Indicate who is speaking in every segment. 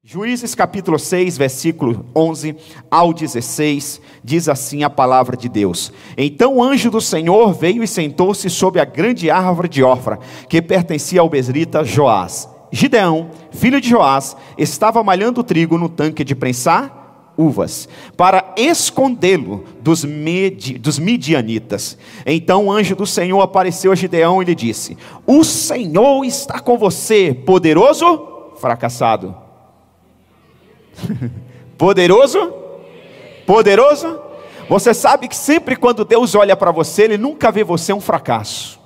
Speaker 1: Juízes capítulo 6, versículo 11 ao 16, diz assim a palavra de Deus. Então o anjo do Senhor veio e sentou-se sob a grande árvore de Ofra, que pertencia ao besrita Joás. Gideão, filho de Joás, estava malhando trigo no tanque de prensar uvas, para escondê-lo dos midianitas. Então o anjo do Senhor apareceu a Gideão e lhe disse: o Senhor está com você, poderoso fracassado. Poderoso? Poderoso? Você sabe que sempre quando Deus olha para você, Ele nunca vê você um fracasso.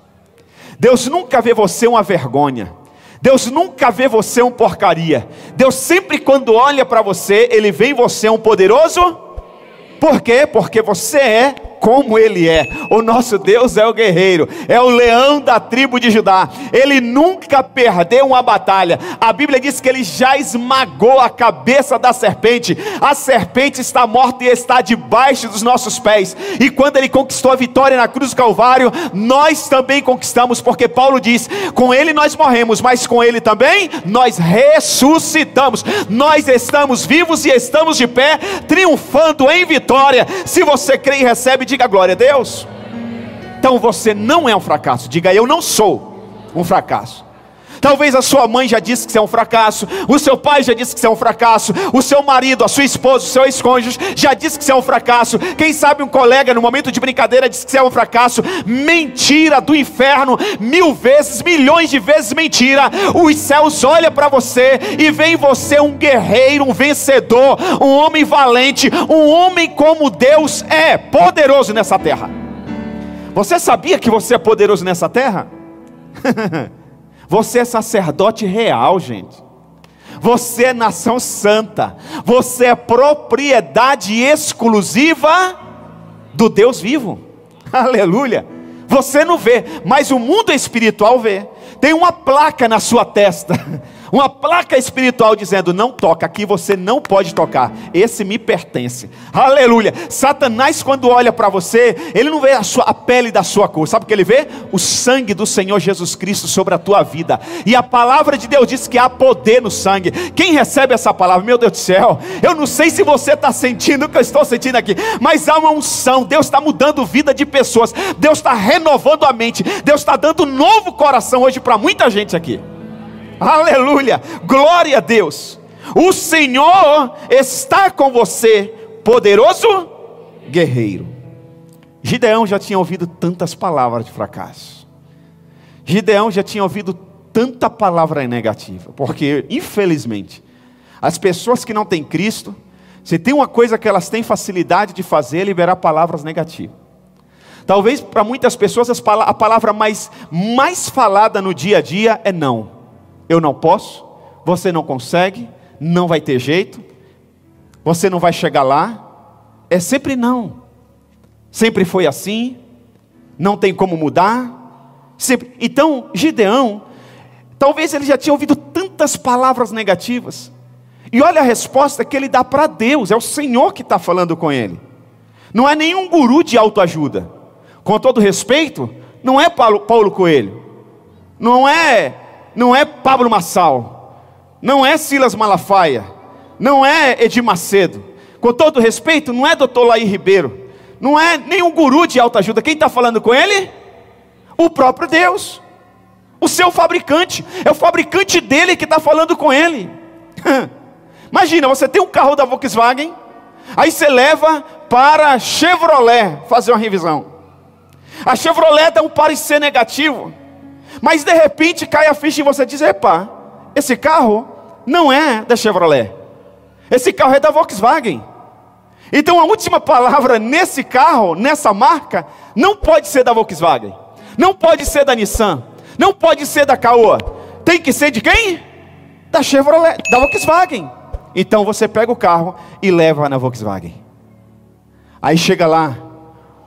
Speaker 1: Deus nunca vê você uma vergonha. Deus nunca vê você um porcaria. Deus sempre quando olha para você, Ele vê em você um poderoso. Por quê? Porque você é como Ele é. O nosso Deus é o guerreiro, é o leão da tribo de Judá. Ele nunca perdeu uma batalha. A Bíblia diz que Ele já esmagou a cabeça da serpente. A serpente está morta e está debaixo dos nossos pés. E quando Ele conquistou a vitória na cruz do Calvário, nós também conquistamos, porque Paulo diz: com Ele nós morremos, mas com Ele também nós ressuscitamos. Nós estamos vivos e estamos de pé, triunfando em vitória. Se você crê e recebe, diga glória a Deus. Então você não é um fracasso. Diga: eu não sou um fracasso. Talvez a sua mãe já disse que você é um fracasso, o seu pai já disse que você é um fracasso, o seu marido, a sua esposa, o seu ex-cônjuge já disse que você é um fracasso. Quem sabe um colega no momento de brincadeira disse que você é um fracasso. Mentira do inferno, 1000 vezes, milhões de vezes mentira. Os céus olham para você e veem em você um guerreiro, um vencedor, um homem valente, um homem como Deus é poderoso nessa terra. Você sabia que você é poderoso nessa terra? Você é sacerdote real, gente. Você é nação santa. Você é propriedade exclusiva do Deus vivo. Aleluia. Você não vê, mas o mundo espiritual vê. Tem uma placa na sua testa, uma placa espiritual dizendo: não toca, aqui você não pode tocar, esse me pertence. Aleluia. Satanás, quando olha para você, ele não vê a pele da sua cor. Sabe o que ele vê? O sangue do Senhor Jesus Cristo sobre a tua vida. E a palavra de Deus diz que há poder no sangue. Quem recebe essa palavra? Meu Deus do céu, eu não sei se você está sentindo o que eu estou sentindo aqui, mas há uma unção. Deus está mudando vida de pessoas, Deus está renovando a mente, Deus está dando um novo coração hoje para muita gente aqui. Aleluia, glória a Deus. O Senhor está com você, poderoso guerreiro. Gideão já tinha ouvido tantas palavras de fracasso. Gideão já tinha ouvido tanta palavra negativa, porque infelizmente as pessoas que não têm Cristo, se tem uma coisa que elas têm facilidade de fazer, é liberar palavras negativas. Talvez para muitas pessoas a palavra mais falada no dia a dia é não. Eu não posso, você não consegue, não vai ter jeito, você não vai chegar lá. É sempre não. Sempre foi assim, não tem como mudar. Sempre. Então Gideão, talvez ele já tinha ouvido tantas palavras negativas. E olha a resposta que ele dá para Deus. É o Senhor que está falando com ele. Não é nenhum guru de autoajuda. Com todo respeito, não é Paulo Coelho, não é Pablo Marçal, não é Silas Malafaia, não é Edir Macedo. Com todo respeito, não é Dr. Laí Ribeiro, não é nenhum guru de autoajuda. Quem está falando com ele? O próprio Deus, o seu fabricante. É o fabricante dele que está falando com ele. Imagina, você tem um carro da Volkswagen, aí você leva para a Chevrolet fazer uma revisão. A Chevrolet dá um parecer negativo, mas de repente cai a ficha e você diz: epa, esse carro não é da Chevrolet, esse carro é da Volkswagen. Então a última palavra nesse carro, nessa marca, não pode ser da Volkswagen, não pode ser da Nissan, não pode ser da Caoa. Tem que ser de quem? Da Chevrolet, da Volkswagen. Então você pega o carro e leva na Volkswagen. Aí chega lá,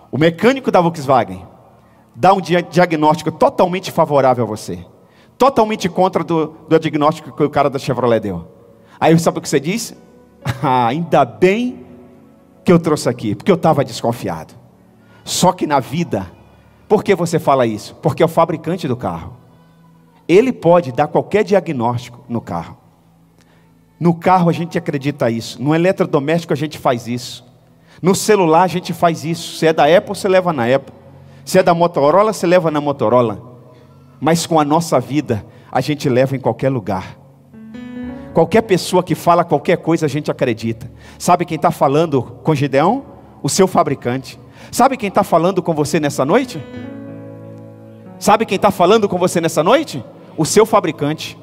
Speaker 1: o mecânico da Volkswagen dá um diagnóstico totalmente favorável a você, totalmente contra do diagnóstico que o cara da Chevrolet deu. Aí sabe o que você diz? Ainda bem que eu trouxe aqui, porque eu estava desconfiado. Só que na vida, por que você fala isso? Porque é o fabricante do carro. Ele pode dar qualquer diagnóstico no carro. No carro a gente acredita isso, no eletrodoméstico a gente faz isso, no celular a gente faz isso. Se é da Apple, você leva na Apple. Se é da Motorola, você leva na Motorola. Mas com a nossa vida, a gente leva em qualquer lugar. Qualquer pessoa que fala qualquer coisa, a gente acredita. Sabe quem está falando com Gideão? O seu fabricante. Sabe quem está falando com você nessa noite? Sabe quem está falando com você nessa noite? O seu fabricante.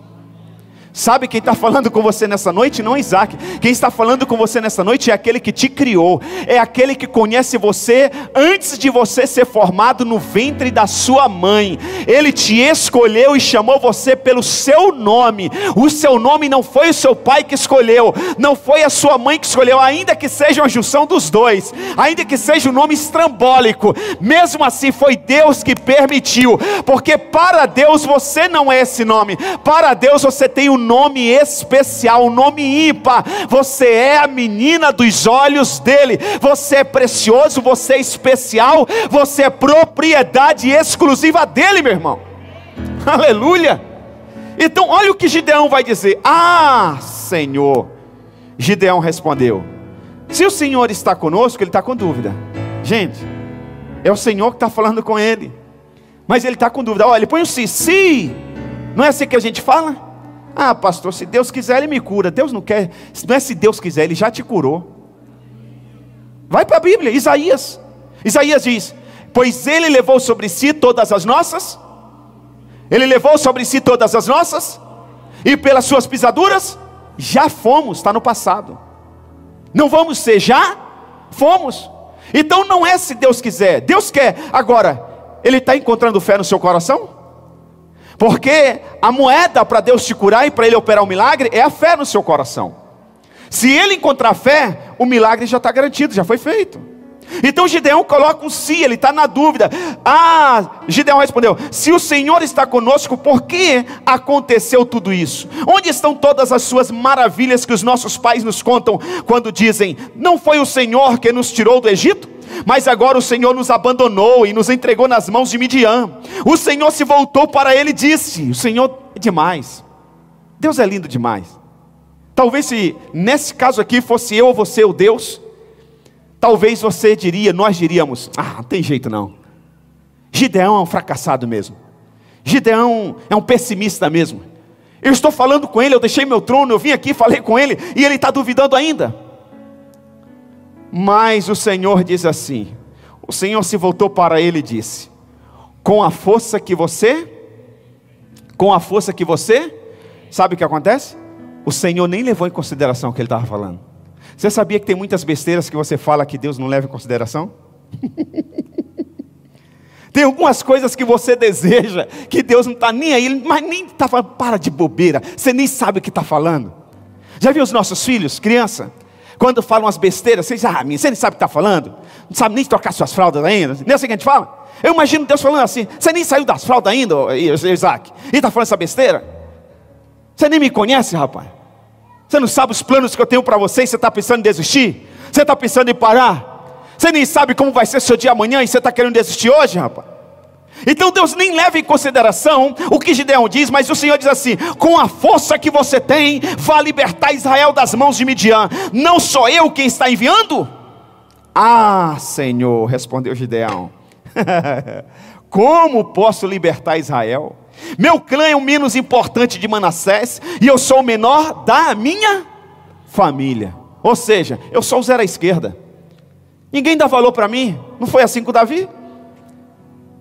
Speaker 1: Sabe quem está falando com você nessa noite? Não Isaac. Quem está falando com você nessa noite é aquele que te criou. É aquele que conhece você antes de você ser formado no ventre da sua mãe. Ele te escolheu e chamou você pelo seu nome. O seu nome não foi o seu pai que escolheu, não foi a sua mãe que escolheu, ainda que seja uma junção dos dois, ainda que seja um nome estrambólico, mesmo assim foi Deus que permitiu, porque para Deus você não é esse nome. Para Deus você tem um nome especial, um nome ímpar. Você é a menina dos olhos dele. Você é precioso, você é especial, você é propriedade exclusiva dele, meu irmão. Aleluia. Então olha o que Gideão vai dizer. Ah, Senhor. Gideão respondeu: se o Senhor está conosco, ele está com dúvida. Gente, é o Senhor que está falando com ele, mas ele está com dúvida. Olha, ele põe o se. Não é assim que a gente fala? Ah, pastor, se Deus quiser ele me cura. Deus não quer, não é se Deus quiser, ele já te curou. Vai para a Bíblia, Isaías diz: pois ele levou sobre si todas as nossas, ele levou sobre si todas as nossas, e pelas suas pisaduras, já fomos. Está no passado, não vamos ser, já fomos. Então não é se Deus quiser, Deus quer. Agora, ele está encontrando fé no seu coração? Porque a moeda para Deus te curar e para ele operar um milagre é a fé no seu coração. Se ele encontrar fé, o milagre já está garantido, já foi feito. Então Gideão coloca um se, ele está na dúvida. Ah, Gideão respondeu: se o Senhor está conosco, por que aconteceu tudo isso? Onde estão todas as suas maravilhas que os nossos pais nos contam, quando dizem: não foi o Senhor que nos tirou do Egito? Mas agora o Senhor nos abandonou e nos entregou nas mãos de Midian. O Senhor se voltou para ele e disse: o Senhor é demais, Deus é lindo demais. Talvez se nesse caso aqui fosse eu ou você o Deus, talvez você diria, nós diríamos: ah, não tem jeito não. Gideão é um fracassado mesmo. Gideão é um pessimista mesmo. Eu estou falando com ele, eu deixei meu trono, eu vim aqui, falei com ele, e ele está duvidando ainda. Mas o Senhor diz assim, o Senhor se voltou para ele e disse: com a força que você, sabe o que acontece? O Senhor nem levou em consideração o que ele estava falando. Você sabia que tem muitas besteiras que você fala que Deus não leva em consideração? Tem algumas coisas que você deseja, que Deus não está nem aí, mas nem está falando. Para de bobeira, você nem sabe o que está falando. Já viu os nossos filhos, criança? Quando falam as besteiras, você diz: ah, você nem sabe o que está falando, não sabe nem trocar suas fraldas ainda. Não é assim que a gente fala? Eu imagino Deus falando assim: você nem saiu das fraldas ainda, Isaac, e está falando essa besteira? Você nem me conhece, rapaz. Você não sabe os planos que eu tenho para você, e você está pensando em desistir? Você está pensando em parar? Você nem sabe como vai ser seu dia amanhã, e você está querendo desistir hoje, rapaz? Então Deus nem leva em consideração o que Gideão diz, mas o Senhor diz assim: com a força que você tem, vá libertar Israel das mãos de Midian. Não sou eu quem está enviando? Ah, Senhor, respondeu Gideão, como posso libertar Israel? Meu clã é o menos importante de Manassés, e eu sou o menor da minha família. Ou seja, eu sou o zero à esquerda, ninguém dá valor para mim. Não foi assim com Davi?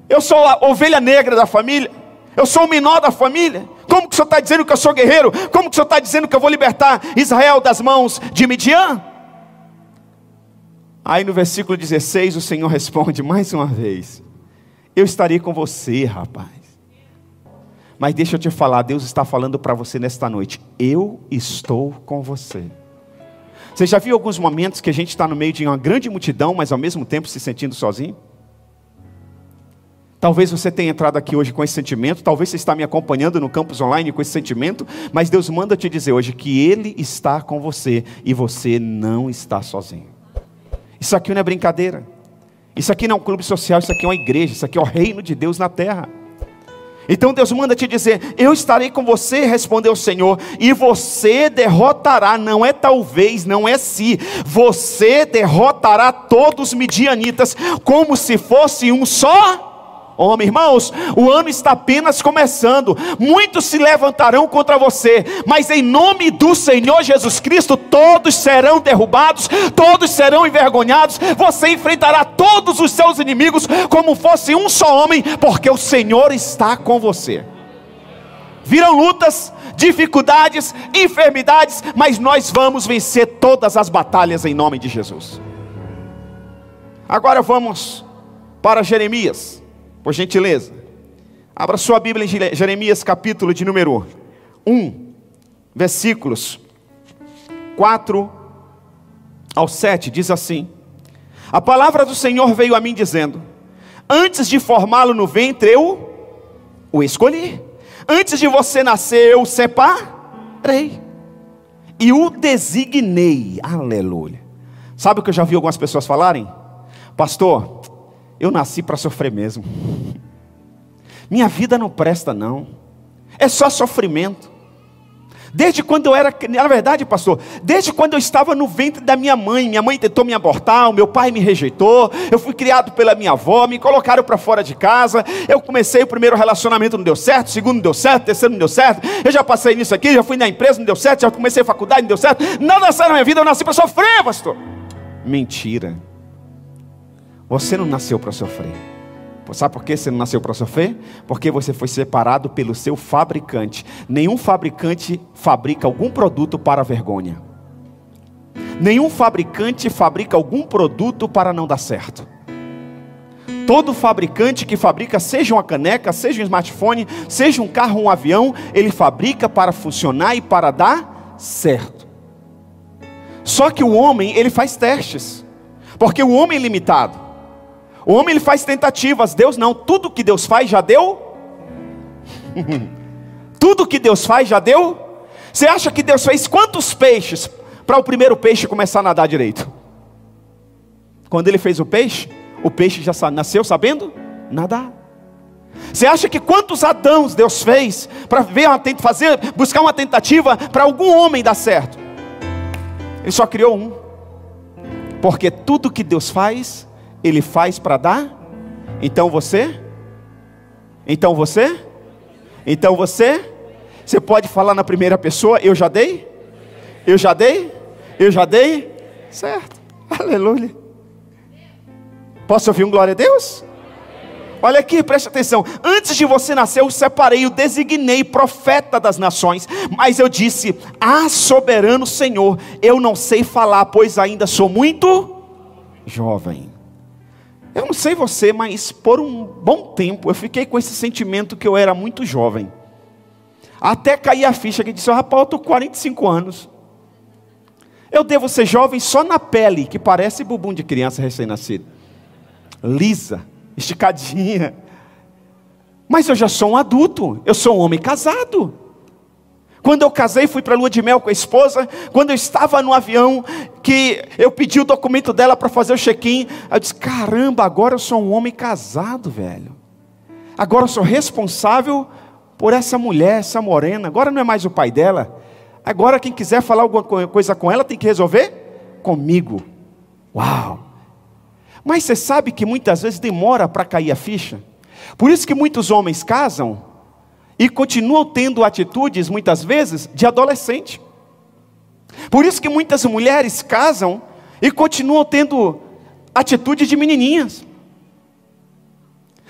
Speaker 1: Eu sou a ovelha negra da família, eu sou o menor da família. Como que o Senhor está dizendo que eu sou guerreiro? Como que o Senhor está dizendo que eu vou libertar Israel das mãos de Midian? Aí no versículo 16 o Senhor responde mais uma vez: eu estarei com você, rapaz. Mas deixa eu te falar, Deus está falando para você nesta noite: eu estou com você. Você já viu alguns momentos que a gente está no meio de uma grande multidão, mas ao mesmo tempo se sentindo sozinho? Talvez você tenha entrado aqui hoje com esse sentimento, talvez você está me acompanhando no campus online com esse sentimento, mas Deus manda te dizer hoje que Ele está com você e você não está sozinho. Isso aqui não é brincadeira, isso aqui não é um clube social, isso aqui é uma igreja, isso aqui é o reino de Deus na terra. Então Deus manda te dizer: eu estarei com você, respondeu o Senhor, e você derrotará, não é talvez, não é se, você derrotará todos os midianitas, como se fosse um só homem. Irmãos, o ano está apenas começando, muitos se levantarão contra você, mas em nome do Senhor Jesus Cristo, todos serão derrubados, todos serão envergonhados, você enfrentará todos os seus inimigos, como fosse um só homem, porque o Senhor está com você. Virão lutas, dificuldades, enfermidades, mas nós vamos vencer todas as batalhas em nome de Jesus. Agora vamos para Jeremias. Por gentileza, abra sua Bíblia em Jeremias capítulo de número 1, versículos 4 ao 7, diz assim: a palavra do Senhor veio a mim dizendo: antes de formá-lo no ventre eu o escolhi, antes de você nascer eu o separei e o designei. Aleluia. Sabe o que eu já vi algumas pessoas falarem? Pastor, eu nasci para sofrer mesmo. Minha vida não presta não. É só sofrimento. Desde quando eu era, na verdade, pastor, desde quando eu estava no ventre da minha mãe tentou me abortar, o meu pai me rejeitou, eu fui criado pela minha avó, me colocaram para fora de casa, eu comecei o primeiro relacionamento, não deu certo, o segundo não deu certo, o terceiro não deu certo, eu já passei nisso aqui, já fui na empresa, não deu certo, já comecei a faculdade, não deu certo, nada saiu na minha vida, eu nasci para sofrer, pastor. Mentira. Você não nasceu para sofrer. Sabe por que você não nasceu para sofrer? Porque você foi separado pelo seu fabricante. Nenhum fabricante fabrica algum produto para a vergonha. Nenhum fabricante fabrica algum produto para não dar certo. Todo fabricante que fabrica, seja uma caneca, seja um smartphone, seja um carro, um avião, ele fabrica para funcionar e para dar certo. Só que o homem, ele faz testes. Porque o homem é limitado. O homem ele faz tentativas, Deus não. Tudo que Deus faz já deu. Tudo que Deus faz já deu. Você acha que Deus fez quantos peixes para o primeiro peixe começar a nadar direito? Quando ele fez o peixe já nasceu sabendo nadar. Você acha que quantos Adãos Deus fez para buscar uma tentativa para algum homem dar certo? Ele só criou um. Porque tudo que Deus faz, Ele faz para dar. Então você pode falar na primeira pessoa: eu já dei, certo, aleluia. Posso ouvir um glória a Deus? Olha aqui, preste atenção. Antes de você nascer eu o separei, o designei profeta das nações. Mas eu disse: soberano Senhor, eu não sei falar, pois ainda sou muito jovem. Eu não sei você, mas por um bom tempo eu fiquei com esse sentimento que eu era muito jovem. Até cair a ficha que disse: rapaz, eu estou com 45 anos. Eu devo ser jovem só na pele, que parece bumbum de criança recém-nascida. Lisa, esticadinha. Mas eu já sou um adulto, eu sou um homem casado. Quando eu casei, fui para a lua de mel com a esposa. Quando eu estava no avião, que eu pedi o documento dela para fazer o check-in, eu disse: caramba, agora eu sou um homem casado, velho. Agora eu sou responsável por essa mulher, essa morena. Agora não é mais o pai dela. Agora quem quiser falar alguma coisa com ela tem que resolver comigo. Uau! Mas você sabe que muitas vezes demora para cair a ficha? Por isso que muitos homens casam e continuam tendo atitudes, muitas vezes, de adolescente. Por isso que muitas mulheres casam e continuam tendo atitude de menininhas.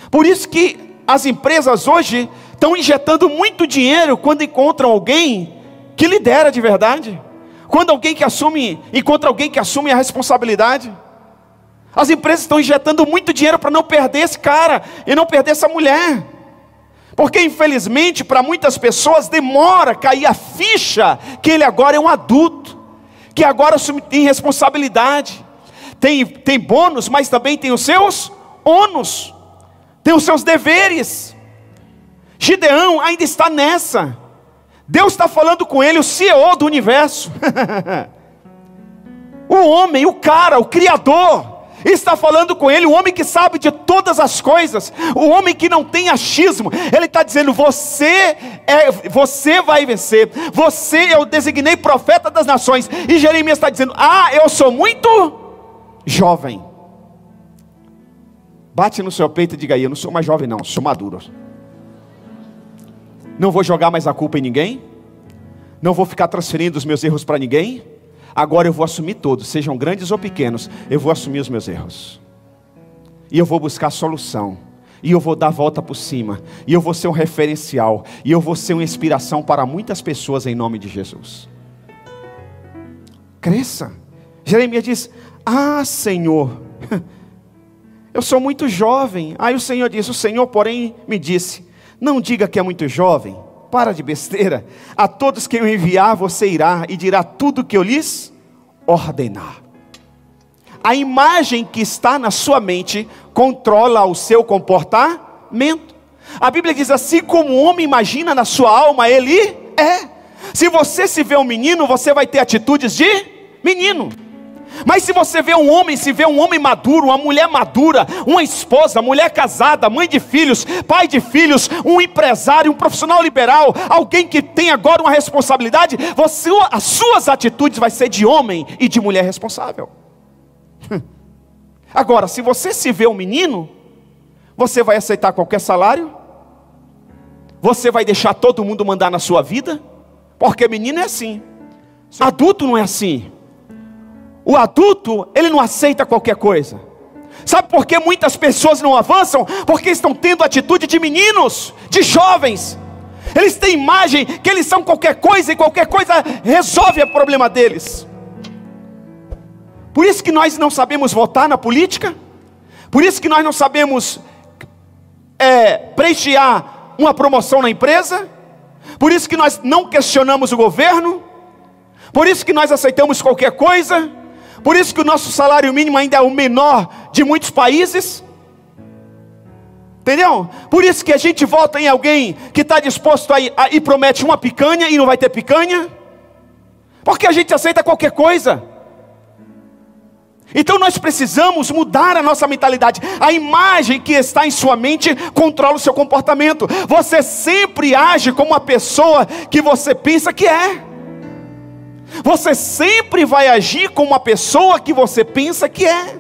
Speaker 1: Por isso que as empresas hoje estão injetando muito dinheiro quando encontram alguém que lidera de verdade. Quando encontra alguém que assume a responsabilidade. As empresas estão injetando muito dinheiro para não perder esse cara e não perder essa mulher. Porque infelizmente para muitas pessoas demora a cair a ficha que ele agora é um adulto, que agora tem responsabilidade, tem bônus, mas também tem os seus ônus, tem os seus deveres. Gideão ainda está nessa. Deus está falando com ele, o CEO do universo. O homem, o cara, o criador. está falando com ele, o homem que sabe de todas as coisas, o homem que não tem achismo. Ele está dizendo: você vai vencer, eu designei profeta das nações. E Jeremias está dizendo: eu sou muito jovem. Bate no seu peito e diga aí: eu não sou mais jovem não, sou maduro. Não vou jogar mais a culpa em ninguém, não vou ficar transferindo os meus erros para ninguém. Agora eu vou assumir todos, sejam grandes ou pequenos. Eu vou assumir os meus erros, e eu vou buscar solução, e eu vou dar a volta por cima, e eu vou ser um referencial, e eu vou ser uma inspiração para muitas pessoas em nome de Jesus. Cresça. Jeremias diz: Senhor, eu sou muito jovem. Aí o Senhor diz: o Senhor porém me disse: não diga que é muito jovem, para de besteira. A todos que eu enviar você irá e dirá tudo o que eu lhes ordenar. A imagem que está na sua mente controla o seu comportamento. A Bíblia diz: assim como o homem imagina na sua alma, ele é. Se você se vê um menino, você vai ter atitudes de menino. Mas se você vê um homem maduro, uma mulher madura, uma esposa, mulher casada, mãe de filhos, pai de filhos, um empresário, um profissional liberal, alguém que tem agora uma responsabilidade, as suas atitudes vai ser de homem e de mulher responsável. Agora, se você se vê um menino, você vai aceitar qualquer salário? Você vai deixar todo mundo mandar na sua vida? Porque menino é assim, adulto não é assim. O adulto, ele não aceita qualquer coisa. Sabe por que muitas pessoas não avançam? Porque estão tendo atitude de meninos, de jovens. Eles têm imagem que eles são qualquer coisa, e qualquer coisa resolve o problema deles. Por isso que nós não sabemos votar na política. Por isso que nós não sabemos prestigiar uma promoção na empresa. Por isso que nós não questionamos o governo. Por isso que nós aceitamos qualquer coisa. Por isso que o nosso salário mínimo ainda é o menor de muitos países. Entendeu? Por isso que a gente vota em alguém que está disposto e promete uma picanha e não vai ter picanha. Porque a gente aceita qualquer coisa. Então nós precisamos mudar a nossa mentalidade. A imagem que está em sua mente controla o seu comportamento. Você sempre age como a pessoa que você pensa que é. Você sempre vai agir como uma pessoa que você pensa que é.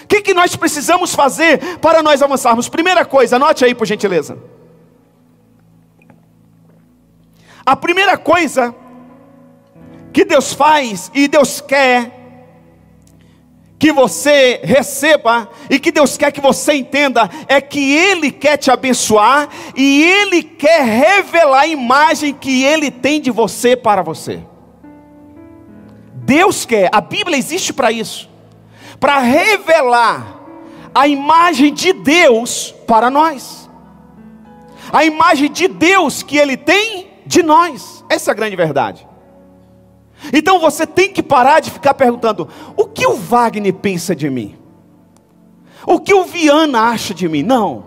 Speaker 1: O que nós precisamos fazer para nós avançarmos? Primeira coisa, anote aí por gentileza. A primeira coisa que Deus faz e Deus quer que você receba e que Deus quer que você entenda é que Ele quer te abençoar e Ele quer revelar a imagem que Ele tem de você para você. Deus quer, a Bíblia existe para isso, para revelar a imagem de Deus para nós, a imagem de Deus que Ele tem de nós. Essa é a grande verdade. Então você tem que parar de ficar perguntando: o que o Wagner pensa de mim? O que o Viana acha de mim? Não,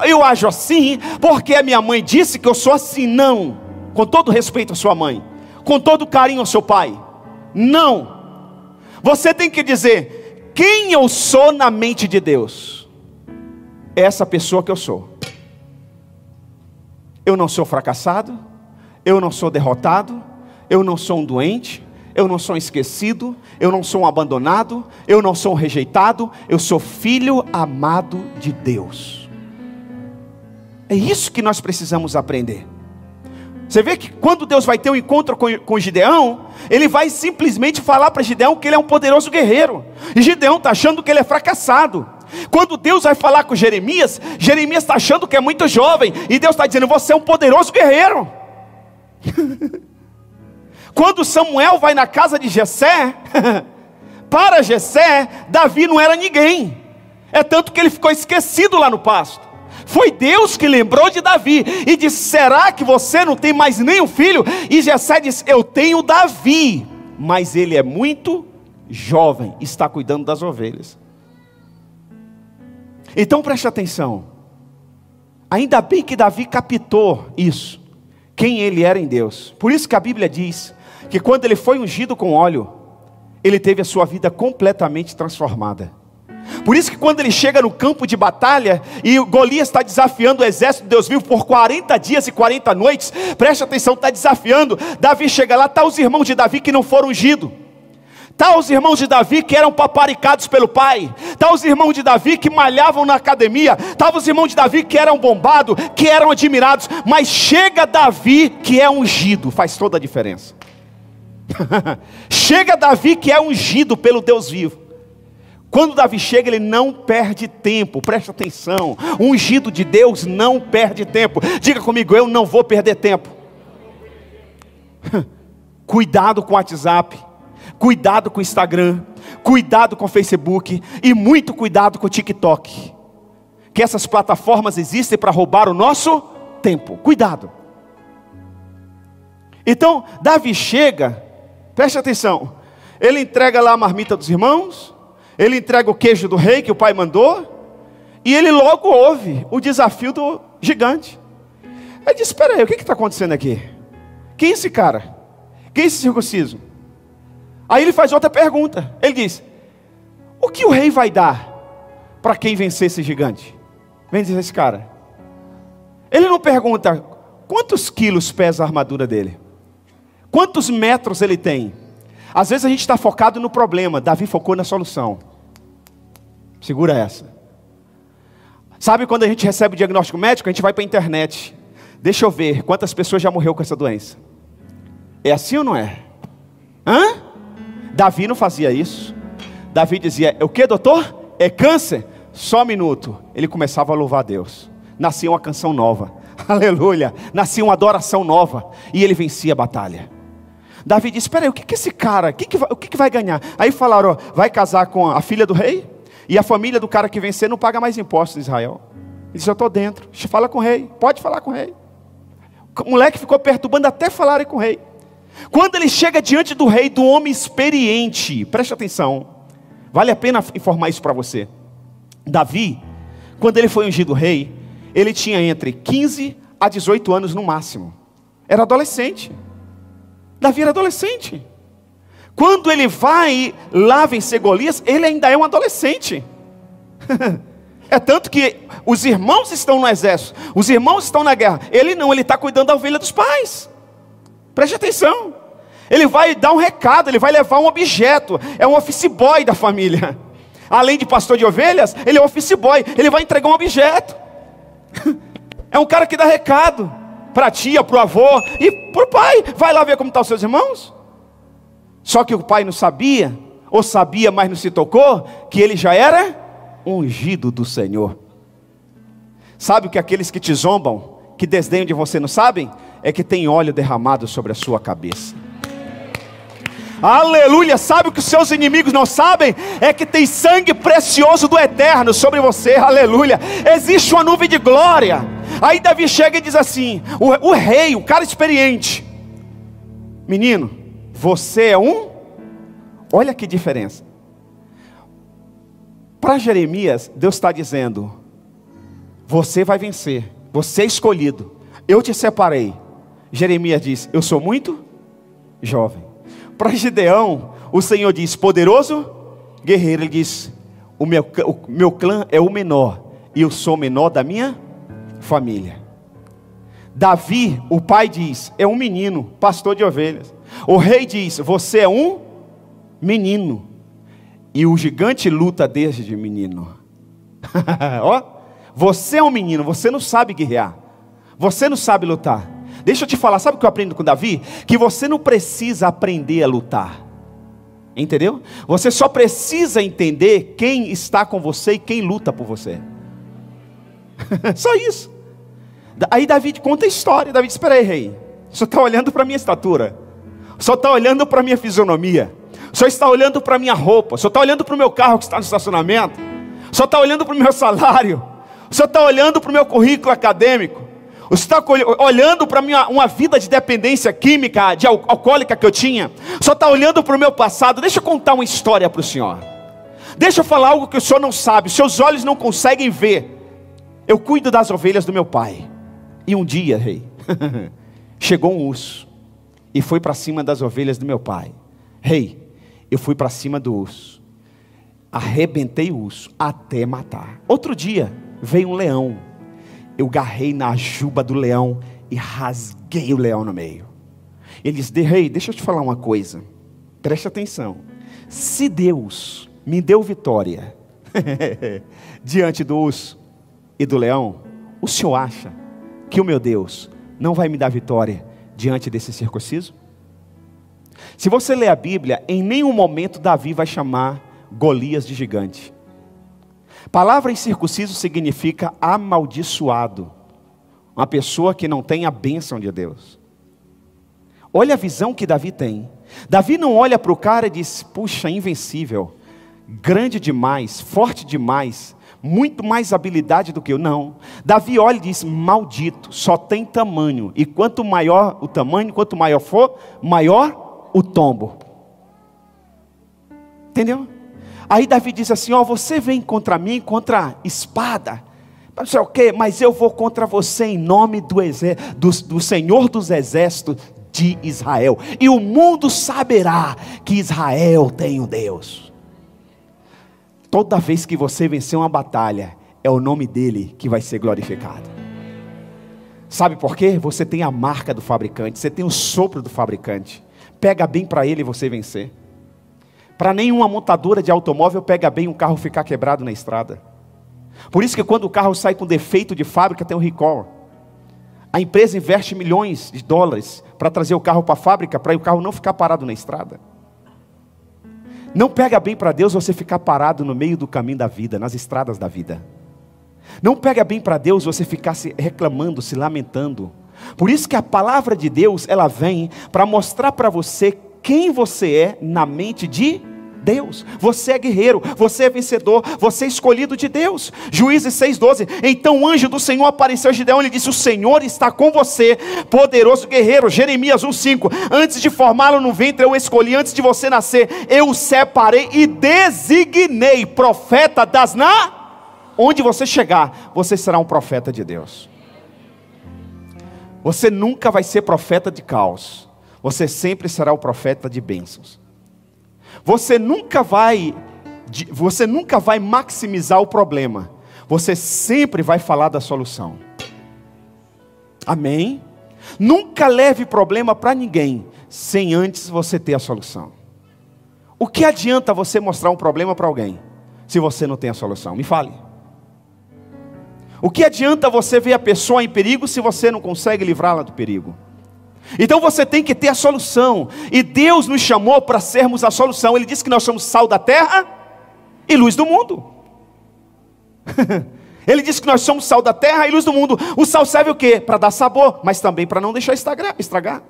Speaker 1: eu ajo assim porque a minha mãe disse que eu sou assim. Não, com todo respeito à sua mãe, com todo carinho ao seu pai. Não, você tem que dizer: quem eu sou na mente de Deus? É essa pessoa que eu sou. Eu não sou fracassado, eu não sou derrotado, eu não sou um doente, eu não sou um esquecido, eu não sou um abandonado, eu não sou um rejeitado, eu sou filho amado de Deus. É isso que nós precisamos aprender. Você vê que quando Deus vai ter um encontro com Gideão, Ele vai simplesmente falar para Gideão que ele é um poderoso guerreiro. E Gideão está achando que ele é fracassado. Quando Deus vai falar com Jeremias, Jeremias está achando que é muito jovem. E Deus está dizendo: você é um poderoso guerreiro. Quando Samuel vai na casa de Jessé, para Jessé, Davi não era ninguém. É tanto que ele ficou esquecido lá no pasto. Foi Deus que lembrou de Davi e disse: será que você não tem mais nenhum filho? E Jessé disse: eu tenho Davi, mas ele é muito jovem, está cuidando das ovelhas. Então preste atenção. Ainda bem que Davi captou isso, quem ele era em Deus. Por isso que a Bíblia diz que quando ele foi ungido com óleo, ele teve a sua vida completamente transformada. Por isso que quando ele chega no campo de batalha, e Golias está desafiando o exército de Deus vivo por 40 dias e 40 noites, preste atenção, está desafiando, Davi chega lá, está os irmãos de Davi que não foram ungidos, está os irmãos de Davi que eram paparicados pelo pai, está os irmãos de Davi que malhavam na academia, estavam os irmãos de Davi que eram bombados, que eram admirados, mas chega Davi que é ungido, faz toda a diferença. Chega Davi que é ungido pelo Deus vivo. Quando Davi chega, ele não perde tempo, presta atenção, o ungido de Deus não perde tempo. Diga comigo, eu não vou perder tempo. Cuidado com o WhatsApp, cuidado com o Instagram, cuidado com o Facebook e muito cuidado com o TikTok, que essas plataformas existem para roubar o nosso tempo, cuidado. Então, Davi chega, preste atenção, ele entrega lá a marmita dos irmãos, ele entrega o queijo do rei que o pai mandou, e ele logo ouve o desafio do gigante. Ele diz, espera aí, o que está acontecendo aqui? Quem é esse cara? Quem é esse circunciso? Aí ele faz outra pergunta, ele diz, o que o rei vai dar para quem vencer esse gigante? Vem dizer esse cara. Ele não pergunta, quantos quilos pesa a armadura dele? Quantos metros ele tem? Às vezes a gente está focado no problema, Davi focou na solução. Segura essa. Sabe quando a gente recebe o diagnóstico médico, a gente vai para a internet. Deixa eu ver quantas pessoas já morreu com essa doença. É assim ou não é? Hã? Davi não fazia isso. Davi dizia, o que, doutor? É câncer? Só um minuto. Ele começava a louvar a Deus. Nascia uma canção nova. Aleluia. Nascia uma adoração nova. E ele vencia a batalha. Davi disse, espera aí, o que esse cara, o que vai ganhar? Aí falaram, ó, vai casar com a filha do rei, e a família do cara que vencer não paga mais impostos em Israel. Ele disse, eu estou dentro, fala com o rei, pode falar com o rei. O moleque ficou perturbando até falarem com o rei. Quando ele chega diante do rei, do homem experiente, preste atenção, vale a pena informar isso para você. Davi, quando ele foi ungido rei, ele tinha entre 15 a 18 anos no máximo, era adolescente. Davi era adolescente. Quando ele vai lá vencer Golias, ele ainda é um adolescente. É tanto que os irmãos estão no exército, os irmãos estão na guerra. Ele não, ele está cuidando da ovelha dos pais. Preste atenção. Ele vai dar um recado, ele vai levar um objeto. É um office boy da família. Além de pastor de ovelhas, ele é um office boy. Ele vai entregar um objeto. É um cara que dá recado para a tia, para o avô e para o pai. Vai lá ver como estão os seus irmãos. Só que o pai não sabia, ou sabia, mas não se tocou, que ele já era ungido do Senhor. Sabe o que aqueles que te zombam, que desdenham de você não sabem? É que tem óleo derramado sobre a sua cabeça. Aleluia, sabe o que os seus inimigos não sabem? É que tem sangue precioso do eterno sobre você, aleluia. Existe uma nuvem de glória. Aí Davi chega e diz assim, o rei, o cara experiente, menino, você é um, olha que diferença. Para Jeremias, Deus está dizendo, você vai vencer, você é escolhido, eu te separei. Jeremias diz, eu sou muito jovem. Para Gideão, o Senhor diz, poderoso guerreiro. Ele diz, o meu clã é o menor, e eu sou o menor da minha família. Davi, o pai diz, é um menino, pastor de ovelhas. O rei diz, você é um menino, e o gigante luta desde menino. Ó, você é um menino, você não sabe guerrear, você não sabe lutar. Deixa eu te falar, sabe o que eu aprendo com Davi? Que você não precisa aprender a lutar. Entendeu? Você só precisa entender quem está com você e quem luta por você. Só isso. Aí Davi conta a história. Davi diz, espera aí, rei, o senhor está olhando para a minha estatura, o senhor está olhando para a minha fisionomia, o senhor está olhando para a minha roupa, o senhor está olhando para o meu carro que está no estacionamento, o senhor está olhando para o meu salário, o senhor está olhando para o meu currículo acadêmico, você está olhando para uma vida de dependência química, de alcoólica que eu tinha. Só está olhando para o meu passado. Deixa eu contar uma história para o senhor. Deixa eu falar algo que o senhor não sabe, seus olhos não conseguem ver. Eu cuido das ovelhas do meu pai. E um dia, rei, chegou um urso e foi para cima das ovelhas do meu pai. Rei, Eu fui para cima do urso, arrebentei o urso até matar. Outro dia veio um leão, eu agarrei na juba do leão e rasguei o leão no meio. Ele disse: rei, deixa eu te falar uma coisa, preste atenção. Se Deus me deu vitória diante do urso e do leão, o senhor acha que o meu Deus não vai me dar vitória diante desse circunciso? Se você ler a Bíblia, em nenhum momento Davi vai chamar Golias de gigante. Palavra incircunciso significa amaldiçoado, uma pessoa que não tem a bênção de Deus. Olha a visão que Davi tem. Davi não olha para o cara e diz: puxa, invencível, grande demais, forte demais, muito mais habilidade do que eu. Não, Davi olha e diz: maldito, só tem tamanho, e quanto maior o tamanho, quanto maior for, maior o tombo. Entendeu? Aí Davi diz assim: ó, você vem contra mim, contra espada, não sei o quê, mas eu vou contra você em nome do Senhor dos Exércitos de Israel, e o mundo saberá que Israel tem um Deus. Toda vez que você vencer uma batalha, é o nome dele que vai ser glorificado. Sabe por quê? Você tem a marca do fabricante, você tem o sopro do fabricante. Pega bem para ele você vencer. Para nenhuma montadora de automóvel pega bem um carro ficar quebrado na estrada. Por isso que quando o carro sai com defeito de fábrica, tem um recall. A empresa investe milhões de dólares para trazer o carro para a fábrica, para o carro não ficar parado na estrada. Não pega bem para Deus você ficar parado no meio do caminho da vida, nas estradas da vida. Não pega bem para Deus você ficar se reclamando, se lamentando. Por isso que a palavra de Deus, ela vem para mostrar para você quem você é na mente de Deus. Você é guerreiro, você é vencedor, você é escolhido de Deus. Juízes 6:12. Então o anjo do Senhor apareceu a Gideão e lhe disse: o Senhor está com você, poderoso guerreiro. Jeremias 1:5. Antes de formá-lo no ventre eu escolhi, antes de você nascer eu o separei e designei profeta das onde você chegar, você será um profeta de Deus. Você nunca vai ser profeta de caos, você sempre será o profeta de bênçãos. Você nunca vai maximizar o problema, você sempre vai falar da solução. Amém? Nunca leve problema para ninguém sem antes você ter a solução. O que adianta você mostrar um problema para alguém se você não tem a solução? Me fale. O que adianta você ver a pessoa em perigo se você não consegue livrá-la do perigo? Então você tem que ter a solução, e Deus nos chamou para sermos a solução. Ele disse que nós somos sal da terra e luz do mundo. Ele disse que nós somos sal da terra e luz do mundo. O sal serve o quê? Para dar sabor, mas também para não deixar estragar.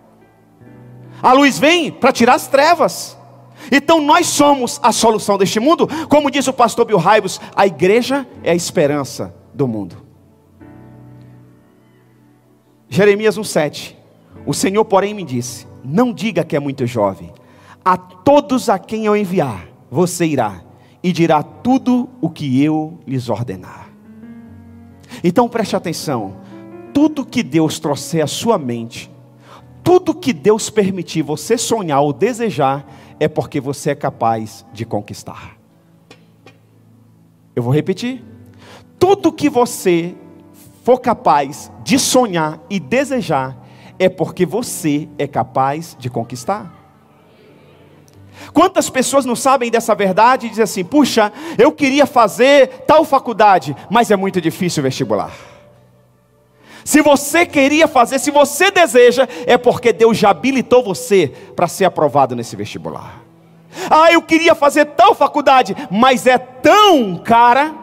Speaker 1: A luz vem para tirar as trevas. Então nós somos a solução deste mundo. Como diz o pastor Bill Hybels, a igreja é a esperança do mundo. Jeremias 1:7. O Senhor porém me disse: não diga que é muito jovem, a todos a quem eu enviar, você irá e dirá tudo o que eu lhes ordenar. Então preste atenção, tudo que Deus trouxer à sua mente, tudo que Deus permitir você sonhar ou desejar, é porque você é capaz de conquistar. Eu vou repetir, tudo que você for capaz de sonhar e desejar, é porque você é capaz de conquistar. Quantas pessoas não sabem dessa verdade e dizem assim: puxa, eu queria fazer tal faculdade, mas é muito difícil o vestibular. Se você queria fazer, se você deseja, é porque Deus já habilitou você para ser aprovado nesse vestibular. Ah, eu queria fazer tal faculdade, mas é tão cara.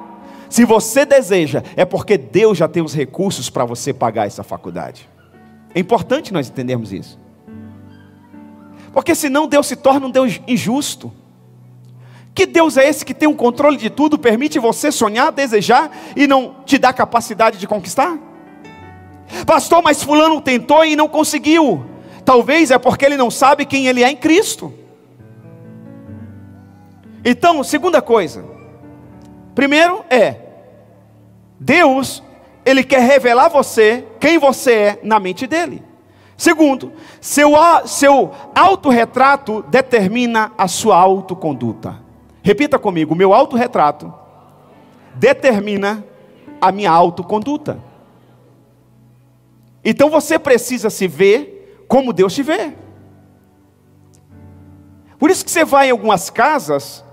Speaker 1: Se você deseja, é porque Deus já tem os recursos para você pagar essa faculdade. É importante nós entendermos isso. Porque senão Deus se torna um Deus injusto. Que Deus é esse que tem o controle de tudo, permite você sonhar, desejar e não te dá capacidade de conquistar? Pastor, mas fulano tentou e não conseguiu. Talvez é porque ele não sabe quem ele é em Cristo. Então, segunda coisa. Primeiro Deus, Ele quer revelar você, quem você é na mente dele. Segundo, seu autorretrato determina a sua autoconduta. Repita comigo: meu autorretrato determina a minha autoconduta. Então você precisa se ver como Deus te vê. Por isso que você vai em algumas casas,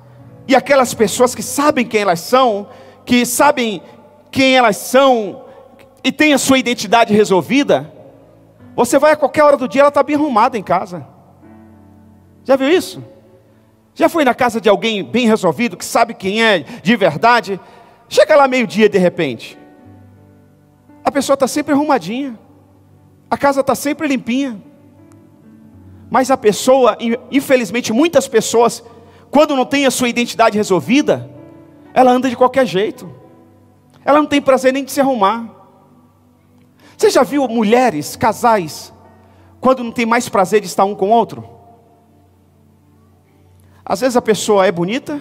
Speaker 1: e aquelas pessoas que sabem quem elas são, e têm a sua identidade resolvida, você vai a qualquer hora do dia, ela está bem arrumada em casa. Já viu isso? Já foi na casa de alguém bem resolvido, que sabe quem é de verdade? Chega lá meio-dia de repente, a pessoa está sempre arrumadinha, a casa está sempre limpinha. Mas a pessoa, infelizmente muitas pessoas, quando não tem a sua identidade resolvida, ela anda de qualquer jeito. Ela não tem prazer nem de se arrumar. Você já viu mulheres, casais, quando não tem mais prazer de estar um com o outro? Às vezes a pessoa é bonita,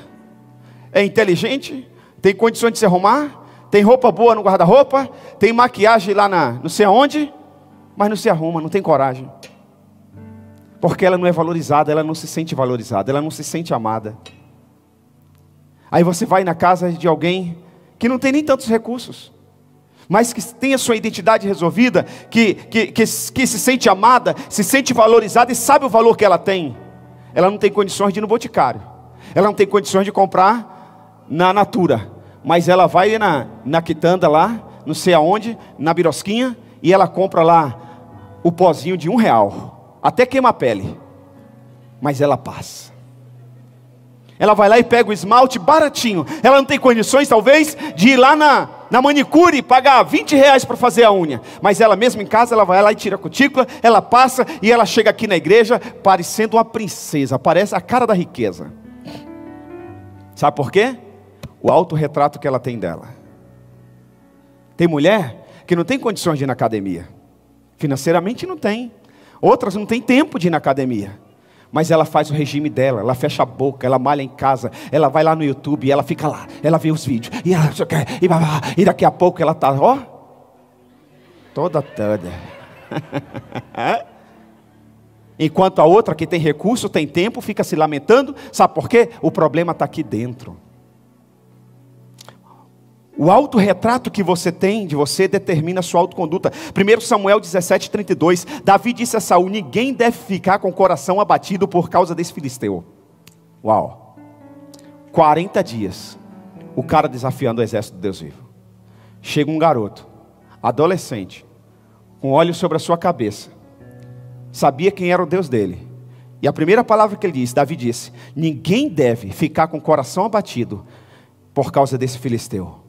Speaker 1: é inteligente, tem condições de se arrumar, tem roupa boa no guarda-roupa, tem maquiagem lá não sei aonde, mas não se arruma, não tem coragem. Porque ela não é valorizada, ela não se sente valorizada, ela não se sente amada. Aí você vai na casa de alguém que não tem nem tantos recursos, mas que tem a sua identidade resolvida, que se sente amada, se sente valorizada e sabe o valor que ela tem. Ela não tem condições de ir no Boticário, ela não tem condições de comprar na Natura, mas ela vai na quitanda lá, não sei aonde, na birosquinha, e ela compra lá o pozinho de R$1, até queima a pele, mas ela passa. Ela vai lá e pega o esmalte baratinho, ela não tem condições talvez de ir lá na manicure e pagar R$20 para fazer a unha, mas ela mesma em casa, ela vai lá e tira a cutícula, ela passa e ela chega aqui na igreja parecendo uma princesa, parece a cara da riqueza. Sabe por quê? O autorretrato que ela tem dela. Tem mulher que não tem condições de ir na academia, financeiramente não tem. Outras não tem tempo de ir na academia, mas ela faz o regime dela, ela fecha a boca, ela malha em casa, ela vai lá no YouTube, e ela fica lá, ela vê os vídeos, e daqui a pouco ela está, ó, toda. Enquanto a outra que tem recurso, tem tempo, fica se lamentando. Sabe por quê? O problema está aqui dentro. O autorretrato que você tem de você determina a sua autoconduta. 1 Samuel 17:32, Davi disse a Saul: ninguém deve ficar com o coração abatido por causa desse filisteu. Uau! 40 dias, o cara desafiando o exército de Deus vivo. Chega um garoto, adolescente, com olhos sobre a sua cabeça, sabia quem era o Deus dele. E a primeira palavra que ele disse, Davi disse: ninguém deve ficar com o coração abatido por causa desse filisteu.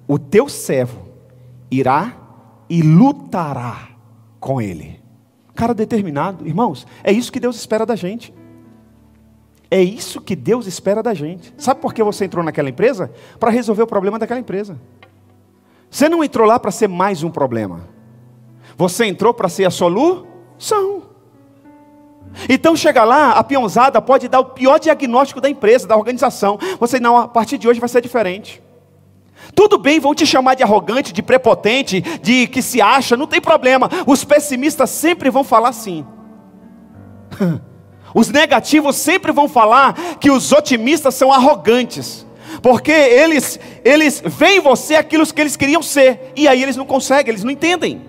Speaker 1: O teu servo irá e lutará com ele. Cara determinado, irmãos, é isso que Deus espera da gente. É isso que Deus espera da gente. Sabe por que você entrou naquela empresa? Para resolver o problema daquela empresa. Você não entrou lá para ser mais um problema. Você entrou para ser a solução. Então chega lá, a peãozada pode dar o pior diagnóstico da empresa, da organização. Você não, a partir de hoje vai ser diferente. Tudo bem, vão te chamar de arrogante, de prepotente, de que se acha, não tem problema. Os pessimistas sempre vão falar assim. Os negativos sempre vão falar que os otimistas são arrogantes, porque eles veem em você aquilo que eles queriam ser, e aí eles não conseguem, eles não entendem.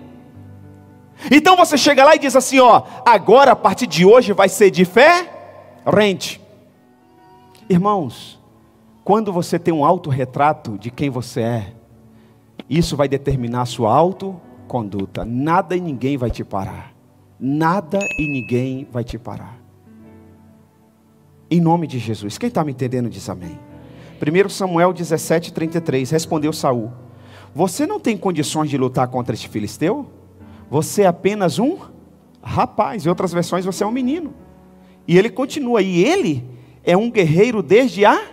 Speaker 1: Então você chega lá e diz assim, ó, agora a partir de hoje vai ser diferente. Irmãos, quando você tem um autorretrato de quem você é, isso vai determinar a sua autoconduta. Nada e ninguém vai te parar. Nada e ninguém vai te parar. Em nome de Jesus. Quem está me entendendo diz amém. 1 Samuel 17:33, respondeu Saul: você não tem condições de lutar contra este filisteu? Você é apenas um rapaz. Em outras versões, você é um menino. E ele continua, e ele é um guerreiro desde a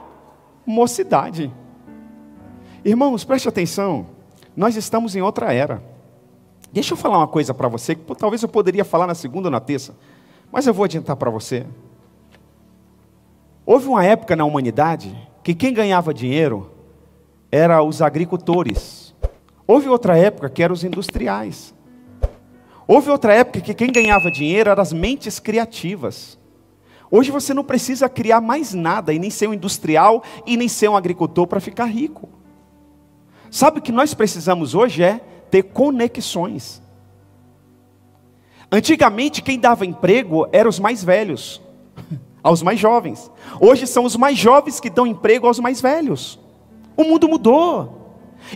Speaker 1: mocidade. Irmãos, preste atenção, nós estamos em outra era. Deixa eu falar uma coisa para você, que talvez eu poderia falar na segunda ou na terça, mas eu vou adiantar para você. Houve uma época na humanidade, que quem ganhava dinheiro, eram os agricultores. Houve outra época, que eram os industriais. Houve outra época que quem ganhava dinheiro eram as mentes criativas. Hoje você não precisa criar mais nada, e nem ser um industrial, e nem ser um agricultor para ficar rico. Sabe o que nós precisamos hoje é ter conexões. Antigamente quem dava emprego eram os mais velhos, aos mais jovens. Hoje são os mais jovens que dão emprego aos mais velhos. O mundo mudou.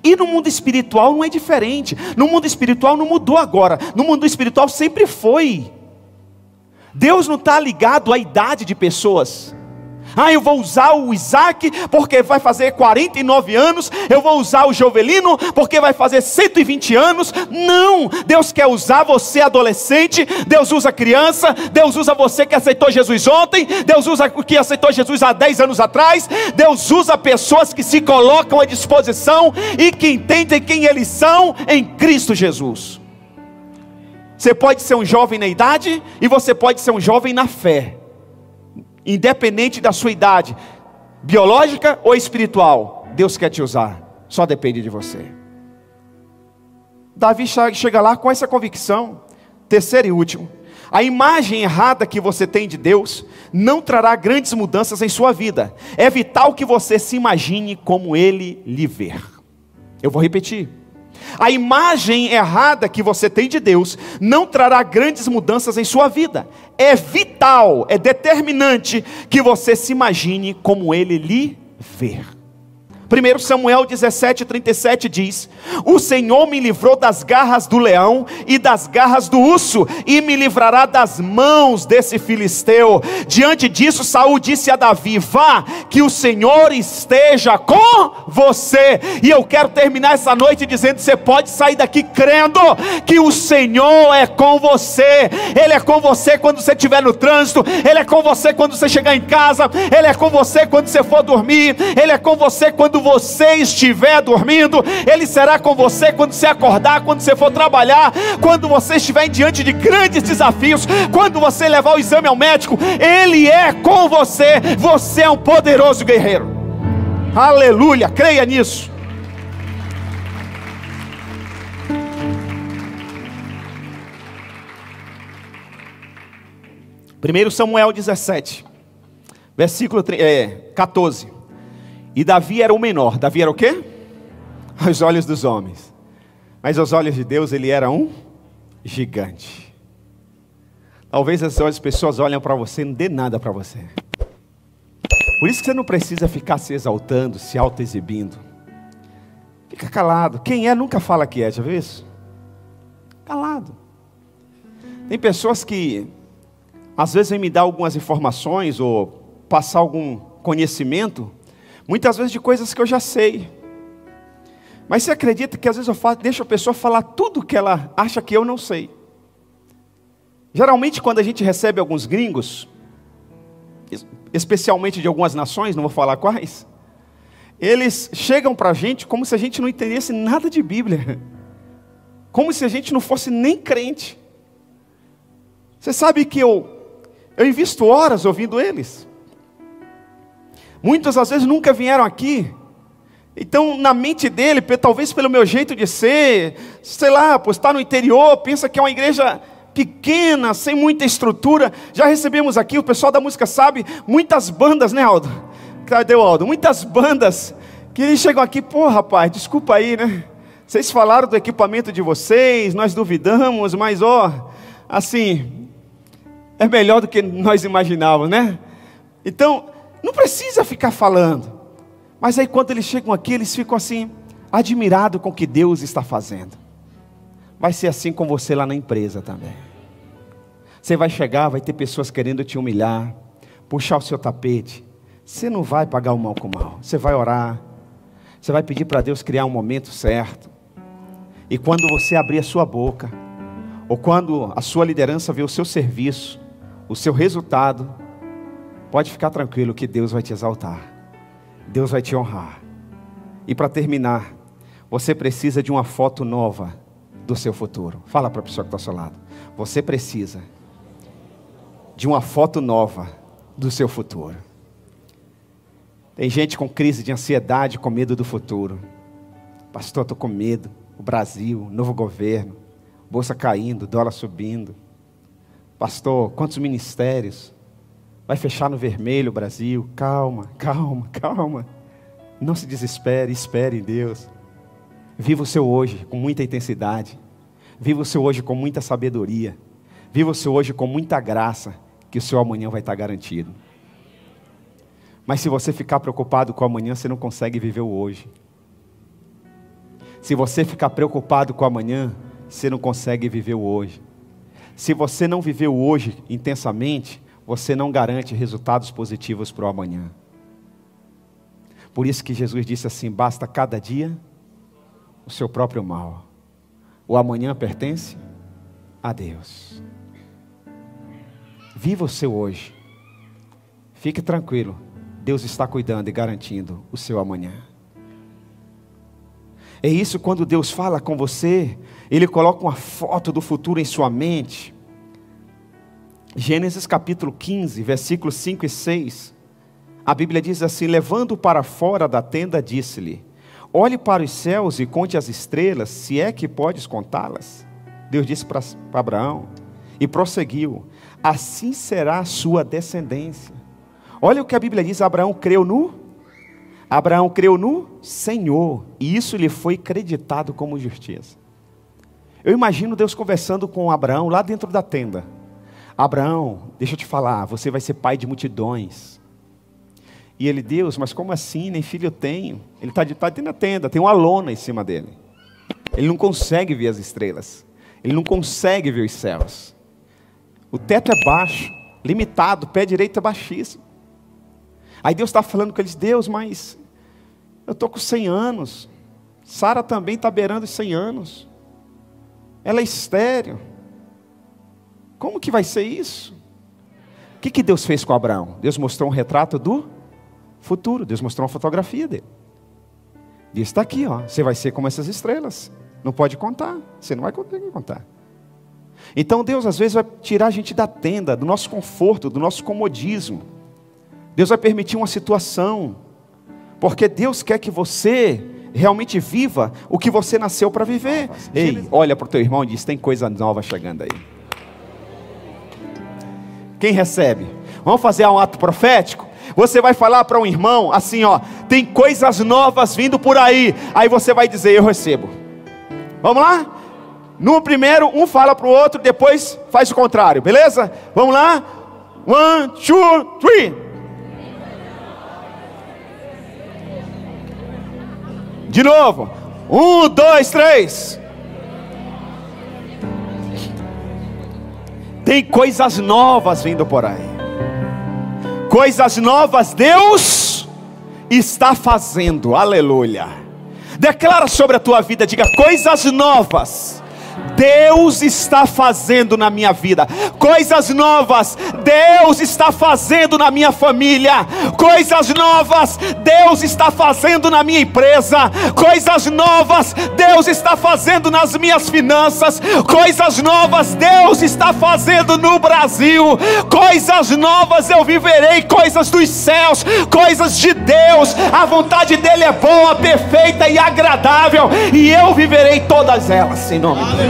Speaker 1: E no mundo espiritual não é diferente. No mundo espiritual não mudou agora. No mundo espiritual sempre foi. Deus não está ligado à idade de pessoas. Eu vou usar o Isaac porque vai fazer 49 anos. Eu vou usar o Jovelino porque vai fazer 120 anos. Não, Deus quer usar você adolescente. Deus usa criança. Deus usa você que aceitou Jesus ontem. Deus usa o que aceitou Jesus há 10 anos atrás. Deus usa pessoas que se colocam à disposição e que entendem quem eles são em Cristo Jesus. Você pode ser um jovem na idade e você pode ser um jovem na fé. Independente da sua idade, biológica ou espiritual, Deus quer te usar, só depende de você. Davi chega lá com essa convicção. Terceiro e último, a imagem errada que você tem de Deus não trará grandes mudanças em sua vida. É vital que você se imagine como Ele lhe vê. Eu vou repetir. A imagem errada que você tem de Deus não trará grandes mudanças em sua vida. É vital, é determinante que você se imagine como Ele lhe vê. 1 Samuel 17:37 diz: o Senhor me livrou das garras do leão e das garras do urso, e me livrará das mãos desse filisteu. Diante disso, Saul disse a Davi: vá, que o Senhor esteja com você. E eu quero terminar essa noite dizendo: você pode sair daqui crendo que o Senhor é com você. Ele é com você quando você estiver no trânsito, Ele é com você quando você chegar em casa, Ele é com você quando você for dormir, Ele é com você quando você estiver dormindo, Ele será com você quando você acordar, quando você for trabalhar, quando você estiver diante de grandes desafios, quando você levar o exame ao médico, Ele é com você. Você é um poderoso guerreiro. Aleluia, creia nisso. Primeiro Samuel 17, versículo 14. E Davi era o menor. Davi era o quê? Aos olhos dos homens. Mas aos olhos de Deus ele era um gigante. Talvez as pessoas olham para você e não dê nada para você. Por isso que você não precisa ficar se exaltando, se auto-exibindo. Fica calado. Quem é nunca fala que é, já viu isso? Calado. Tem pessoas que às vezes vêm me dar algumas informações ou passar algum conhecimento, muitas vezes de coisas que eu já sei. Mas você acredita que às vezes deixo a pessoa falar tudo que ela acha que eu não sei. Geralmente quando a gente recebe alguns gringos, especialmente de algumas nações, não vou falar quais, eles chegam para a gente como se a gente não entendesse nada de Bíblia. Como se a gente não fosse nem crente. Você sabe que eu invisto horas ouvindo eles. Muitos às vezes nunca vieram aqui. Então na mente dele, talvez pelo meu jeito de ser, sei lá, por estar no interior, pensa que é uma igreja pequena, sem muita estrutura. Já recebemos aqui, o pessoal da música sabe, muitas bandas, né, Aldo? Cadê o Aldo? Muitas bandas que eles chegam aqui: pô, rapaz, desculpa aí, né? Vocês falaram do equipamento de vocês, nós duvidamos, mas assim, é melhor do que nós imaginávamos, né? Então não precisa ficar falando. Mas aí quando eles chegam aqui, eles ficam assim, admirados com o que Deus está fazendo. Vai ser assim com você lá na empresa também. Você vai chegar, vai ter pessoas querendo te humilhar, puxar o seu tapete. Você não vai pagar o mal com o mal. Você vai orar. Você vai pedir para Deus criar um momento certo. E quando você abrir a sua boca, ou quando a sua liderança vê o seu serviço, o seu resultado, pode ficar tranquilo que Deus vai te exaltar. Deus vai te honrar. E para terminar, você precisa de uma foto nova do seu futuro. Fala para a pessoa que está ao seu lado. Você precisa de uma foto nova do seu futuro. Tem gente com crise de ansiedade, com medo do futuro. Pastor, estou com medo. O Brasil, novo governo, Bolsa caindo, dólar subindo. Pastor, quantos ministérios? Vai fechar no vermelho o Brasil. Calma, calma, calma. Não se desespere, espere em Deus. Viva o seu hoje com muita intensidade. Viva o seu hoje com muita sabedoria. Viva o seu hoje com muita graça, que o seu amanhã vai estar garantido. Mas se você ficar preocupado com o amanhã, você não consegue viver o hoje. Se você ficar preocupado com o amanhã, você não consegue viver o hoje. Se você não viver o hoje intensamente, você não garante resultados positivos para o amanhã. Por isso que Jesus disse assim: basta cada dia o seu próprio mal. O amanhã pertence a Deus. Viva o seu hoje. Fique tranquilo. Deus está cuidando e garantindo o seu amanhã. É isso, quando Deus fala com você, Ele coloca uma foto do futuro em sua mente. Gênesis capítulo 15, versículos 5 e 6. A Bíblia diz assim: levando para fora da tenda, disse-lhe: olhe para os céus e conte as estrelas, se é que podes contá-las. Deus disse para Abraão, e prosseguiu: assim será a sua descendência. Olha o que a Bíblia diz: Abraão creu no Senhor, e isso lhe foi creditado como justiça. Eu imagino Deus conversando com Abraão lá dentro da tenda. Abraão, deixa eu te falar, você vai ser pai de multidões. E ele: Deus, mas como assim? Nem filho eu tenho. Ele está dentro da tenda, tem uma lona em cima dele. Ele não consegue ver as estrelas. Ele não consegue ver os céus. O teto é baixo, limitado, o pé direito é baixíssimo. Aí Deus está falando com eles: Deus, mas eu estou com 100 anos. Sara também está beirando os 100 anos. Ela é estéril. Como que vai ser isso? O que Deus fez com Abraão? Deus mostrou um retrato do futuro. Deus mostrou uma fotografia dele. Deus está aqui, ó. Você vai ser como essas estrelas. Não pode contar. Você não vai conseguir contar. Então Deus às vezes vai tirar a gente da tenda, do nosso conforto, do nosso comodismo. Deus vai permitir uma situação, porque Deus quer que você realmente viva o que você nasceu para viver. Ei, olha para o teu irmão e diz: tem coisa nova chegando aí. Quem recebe? Vamos fazer um ato profético? Você vai falar para um irmão assim, ó: tem coisas novas vindo por aí. Aí você vai dizer: eu recebo. Vamos lá? No primeiro, um fala para o outro, depois faz o contrário, beleza? Vamos lá? 1, 2, 3. De novo. 1, 2, 3. Tem coisas novas vindo por aí. Coisas novas Deus está fazendo. Aleluia. Declara sobre a tua vida, diga: coisas novas Deus está fazendo na minha vida. Coisas novas Deus está fazendo na minha família. Coisas novas Deus está fazendo na minha empresa. Coisas novas Deus está fazendo nas minhas finanças. Coisas novas Deus está fazendo no Brasil. Coisas novas eu viverei, coisas dos céus, coisas de Deus. A vontade dele é boa, perfeita e agradável, e eu viverei todas elas em nome de Deus.